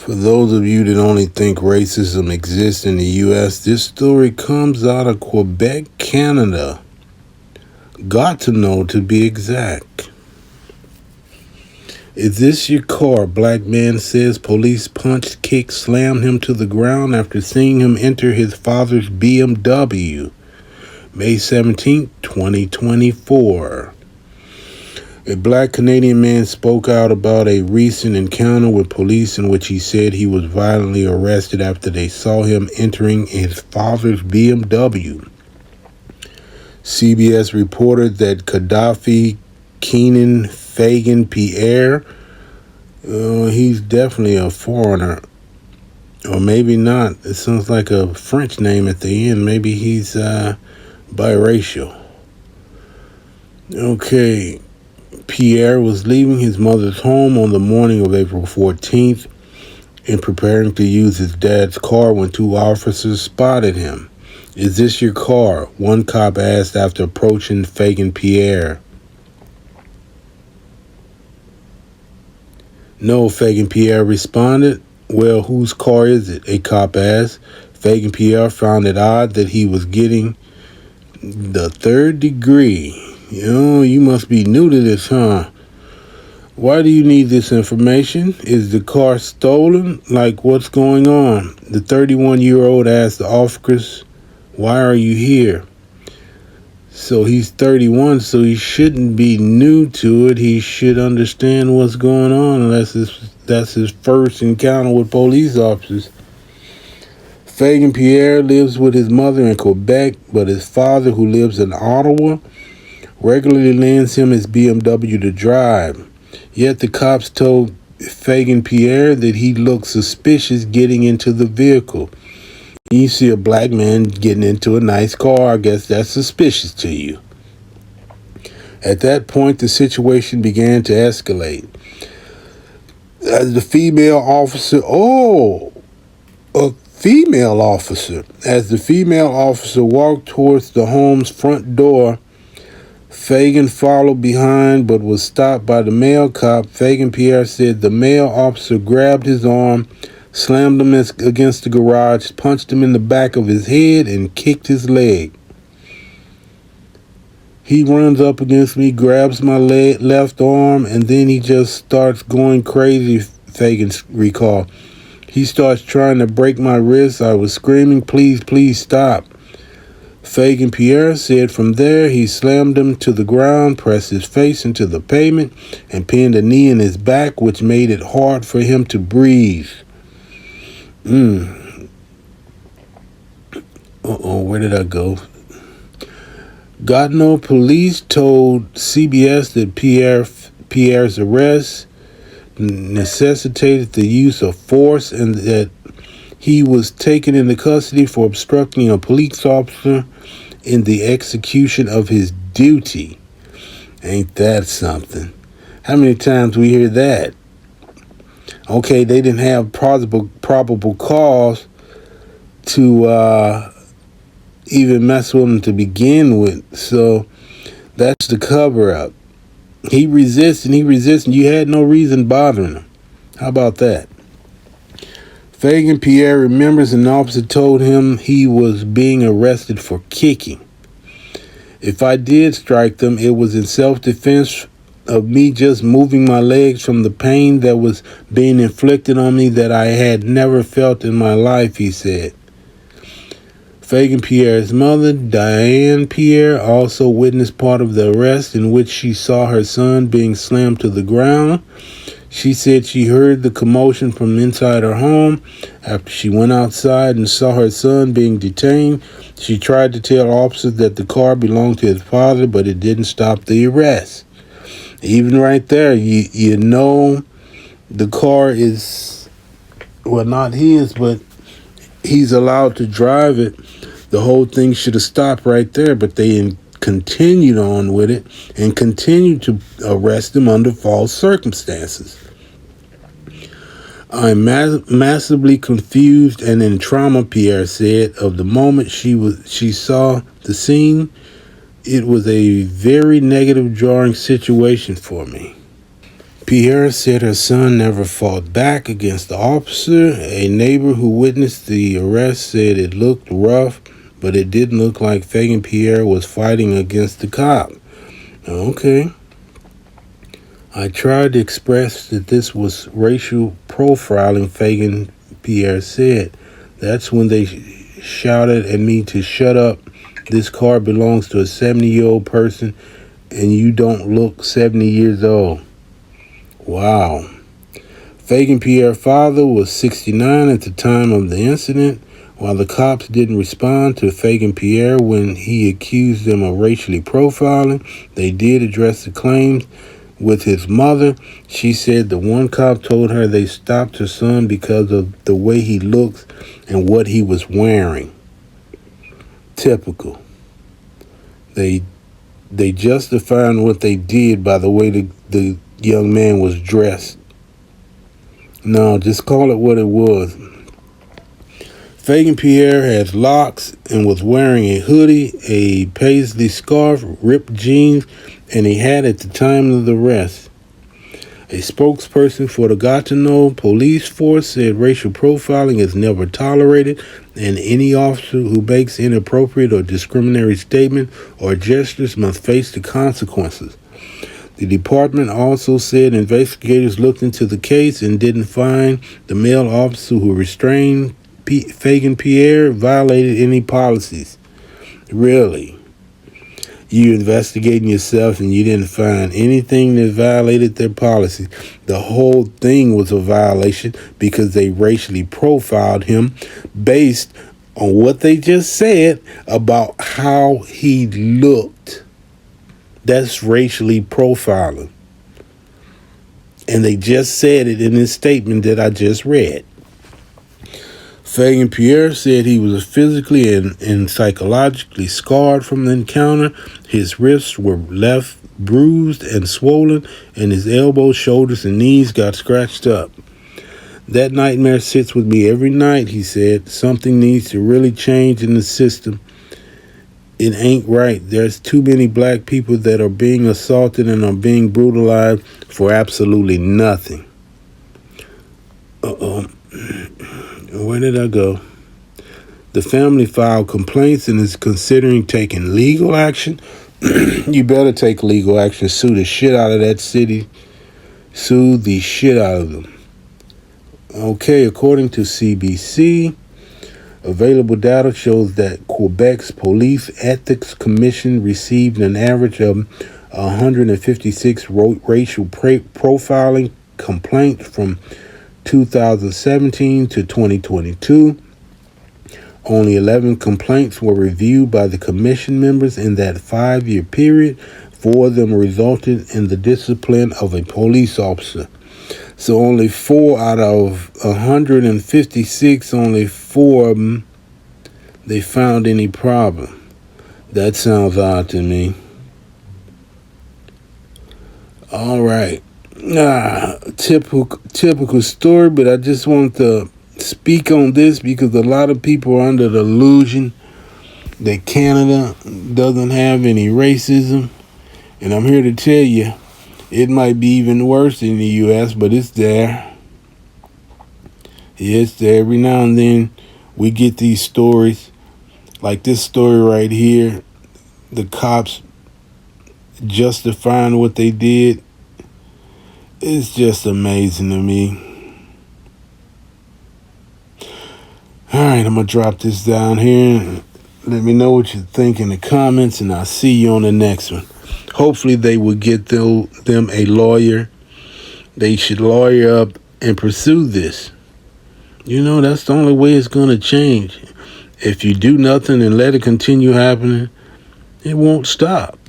For those of you that only think racism exists in the U.S., this story comes out of Quebec, Canada. Gatineau, to be exact. Is this your car? Black man says police punched, kicked, slammed him to the ground after seeing him enter his father's BMW. May 17, 2024. A black Canadian man spoke out about a recent encounter with police in which he said he was violently arrested after they saw him entering his father's BMW. CBS reported that Gaddafi Keenan Fagan Pierre, he's definitely a foreigner, or maybe not. It sounds like a French name at the end. Maybe he's biracial. Okay. Pierre was leaving his mother's home on the morning of April 14th and preparing to use his dad's car when two officers spotted him. Is this your car? One cop asked after approaching Fagan Pierre. No, Fagan Pierre responded. Well, whose car is it? A cop asked. Fagan Pierre found it odd that he was getting the third degree. You must be new to this, huh? Why do you need this information? Is the car stolen? Like, what's going on? The 31-year-old asked the officers, why are you here? So he's 31, so he shouldn't be new to it. He should understand what's going on unless that's his first encounter with police officers. Fagan Pierre lives with his mother in Quebec, but his father, who lives in Ottawa, regularly lends him his BMW to drive. Yet the cops told Fagan Pierre that he looked suspicious getting into the vehicle. You see a black man getting into a nice car, I guess that's suspicious to you. At that point, the situation began to escalate. As the female officer walked towards the home's front door, Fagan followed behind but was stopped by the male cop. Fagan Pierre said the male officer grabbed his arm, slammed him against the garage, punched him in the back of his head, and kicked his leg. He runs up against me, grabs my left arm, and then he just starts going crazy, Fagan recalled. He starts trying to break my wrist. I was screaming, please, please stop. Fagan Pierre said from there he slammed him to the ground, pressed his face into the pavement, and pinned a knee in his back, which made it hard for him to breathe. Where did I go? Gatineau Police told CBS that Pierre's arrest necessitated the use of force and that he was taken into custody for obstructing a police officer in the execution of his duty. Ain't that something? How many times we hear that? Okay, they didn't have probable cause to even mess with him to begin with. So that's the cover-up. He resisted. You had no reason bothering him. How about that? Fagan Pierre remembers an officer told him he was being arrested for kicking. If I did strike them, it was in self-defense of me just moving my legs from the pain that was being inflicted on me that I had never felt in my life, he said. Fagan Pierre's mother, Diane Pierre, also witnessed part of the arrest in which she saw her son being slammed to the ground. She said she heard the commotion from inside her home. After she went outside and saw her son being detained, she tried to tell officers that the car belonged to his father, but it didn't stop the arrest. Even right there, you know the car is, well, not his, but he's allowed to drive it. The whole thing should have stopped right there, but they continued on with it and continued to arrest him under false circumstances. I'm massively confused and in trauma, Pierre said. Of the moment she saw the scene, it was a very negative, jarring situation for me. Pierre said her son never fought back against the officer. A neighbor who witnessed the arrest said it looked rough, but it didn't look like Fagan Pierre was fighting against the cop. Okay. I tried to express that this was racial profiling, Fagan Pierre said. That's when they shouted at me to shut up. This car belongs to a 70-year-old person, and you don't look 70 years old. Wow. Fagan Pierre's father was 69 at the time of the incident. While the cops didn't respond to Fagan Pierre when he accused them of racially profiling, they did address the claims with his mother. She said the one cop told her they stopped her son because of the way he looks and what he was wearing. Typical. They justified what they did by the way the young man was dressed. No, just call it what it was. Fagan Pierre has locks and was wearing a hoodie, a paisley scarf, ripped jeans, and a hat at the time of the arrest. A spokesperson for the Gatineau Police Force said racial profiling is never tolerated, and any officer who makes inappropriate or discriminatory statements or gestures must face the consequences. The department also said investigators looked into the case and didn't find the male officer who restrained Fagan Pierre violated any policies. Really? You investigating yourself and you didn't find anything that violated their policy. The whole thing was a violation because they racially profiled him based on what they just said about how he looked. That's racially profiling. And they just said it in this statement that I just read. Fagan Pierre said he was physically and psychologically scarred from the encounter. His wrists were left bruised and swollen, and his elbows, shoulders, and knees got scratched up. That nightmare sits with me every night, he said. Something needs to really change in the system. It ain't right. There's too many black people that are being assaulted and are being brutalized for absolutely nothing. Where did I go? The family filed complaints and is considering taking legal action. You better take legal action. Sue the shit out of that city. Sue the shit out of them. Okay, according to CBC, available data shows that Quebec's Police Ethics Commission received an average of 156 racial profiling complaints from 2017 to 2022. Only 11 complaints were reviewed by the commission members in that 5-year period. 4 of them resulted in the discipline of a police officer. So only 4 out of 156, only 4 of them, they found any problem. That sounds odd to me. All right. Typical story, but I just want to speak on this because a lot of people are under the illusion that Canada doesn't have any racism. And I'm here to tell you, it might be even worse in the U.S., but it's there. It's there. Every now and then we get these stories, like this story right here, the cops justifying what they did. It's just amazing to me. All right, I'm going to drop this down here. Let me know what you think in the comments, and I'll see you on the next one. Hopefully they will get them a lawyer. They should lawyer up and pursue this. You know, that's the only way it's going to change. If you do nothing and let it continue happening, it won't stop.